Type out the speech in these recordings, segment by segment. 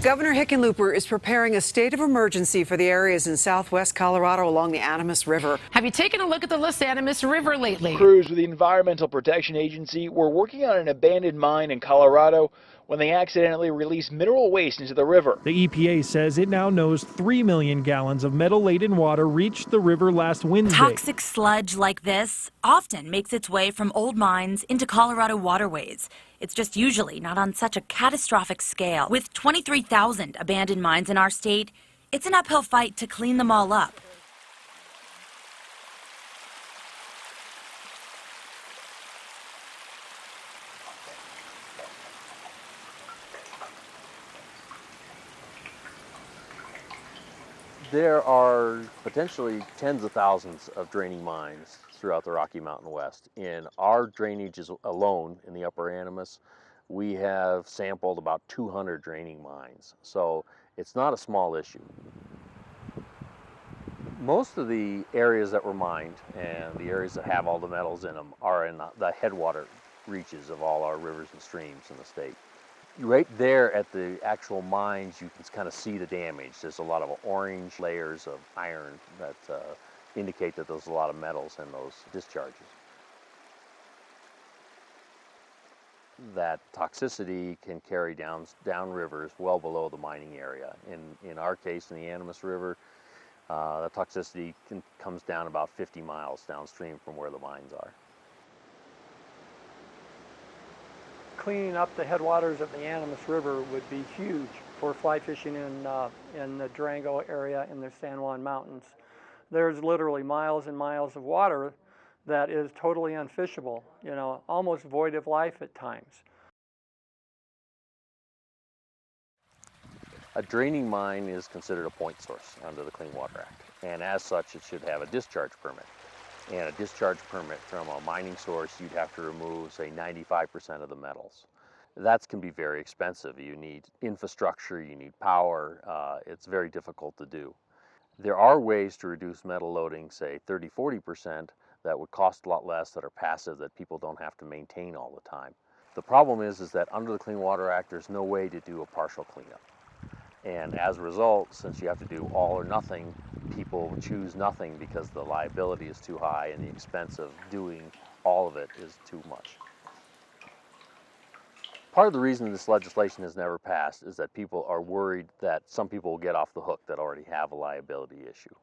Governor Hickenlooper is preparing a state of emergency for the areas in southwest Colorado along the Animas River. Have you taken a look at the Los Animas River lately? Crews with the Environmental Protection Agency were working on an abandoned mine in Colorado when they accidentally released mineral waste into the river. The EPA says it now knows 3 million gallons of metal-laden water reached the river last Wednesday. Toxic sludge like this often makes its way from old mines into Colorado waterways. It's just usually not on such a catastrophic scale. With 23,000 abandoned mines in our state, it's an uphill fight to clean them all up. There are potentially tens of thousands of draining mines throughout the Rocky Mountain West. In our drainages alone in the upper Animas, we have sampled about 200 draining mines. So it's not a small issue. Most of the areas that were mined and the areas that have all the metals in them are in the headwater reaches of all our rivers and streams in the state. Right there at the actual mines, you can kind of see the damage. There's a lot of orange layers of iron that indicate that there's a lot of metals in those discharges. That toxicity can carry down rivers well below the mining area. In our case, in the Animas River, the toxicity comes down about 50 miles downstream from where the mines are. Cleaning up the headwaters of the Animas River would be huge for fly fishing in the Durango area in the San Juan Mountains. There's literally miles and miles of water that is totally unfishable, almost void of life at times. A draining mine is considered a point source under the Clean Water Act, and as such it should have a discharge permit. And a discharge permit from a mining source, you'd have to remove, say, 95% of the metals. That can be very expensive. You need infrastructure, you need power. It's very difficult to do. There are ways to reduce metal loading, say 30–40%, that would cost a lot less, that are passive, that people don't have to maintain all the time. The problem is that under the Clean Water Act, there's no way to do a partial cleanup. And as a result, since you have to do all or nothing, people choose nothing because the liability is too high and the expense of doing all of it is too much. Part of the reason this legislation has never passed is that people are worried that some people will get off the hook that already have a liability issue.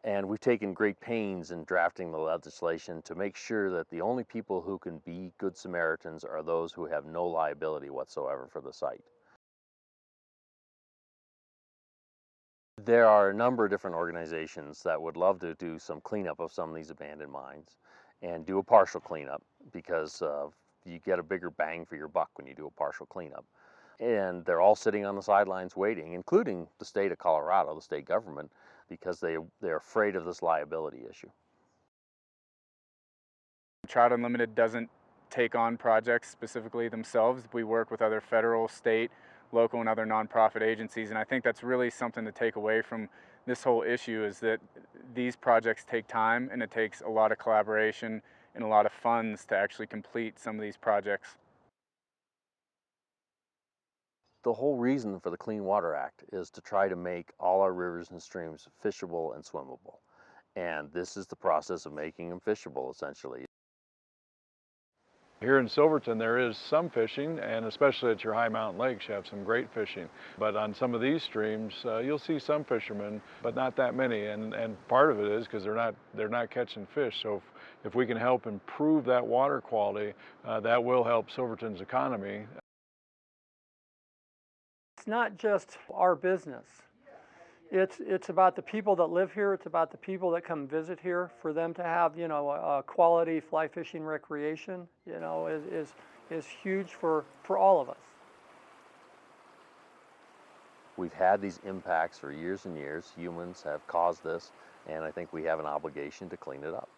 And we've taken great pains in drafting the legislation to make sure that the only people who can be good Samaritans are those who have no liability whatsoever for the site. There are a number of different organizations that would love to do some cleanup of some of these abandoned mines and do a partial cleanup because you get a bigger bang for your buck when you do a partial cleanup. And they're all sitting on the sidelines waiting, including the state of Colorado, the state government, because they're afraid of this liability issue. Trout Unlimited doesn't take on projects specifically themselves. We work with other federal, state, local, and other nonprofit agencies, and I think that's really something to take away from this whole issue, is that these projects take time and it takes a lot of collaboration and a lot of funds to actually complete some of these projects. The whole reason for the Clean Water Act is to try to make all our rivers and streams fishable and swimmable. And this is the process of making them fishable, essentially. Here in Silverton, there is some fishing, and especially at your high mountain lakes, you have some great fishing. But on some of these streams, you'll see some fishermen, but not that many. And part of it is because they're not catching fish. So if we can help improve that water quality, that will help Silverton's economy. It's not just our business. It's about the people that live here. It's about the people that come visit here. For them to have, a quality fly fishing recreation, is huge for all of us. We've had these impacts for years and years. Humans have caused this, and I think we have an obligation to clean it up.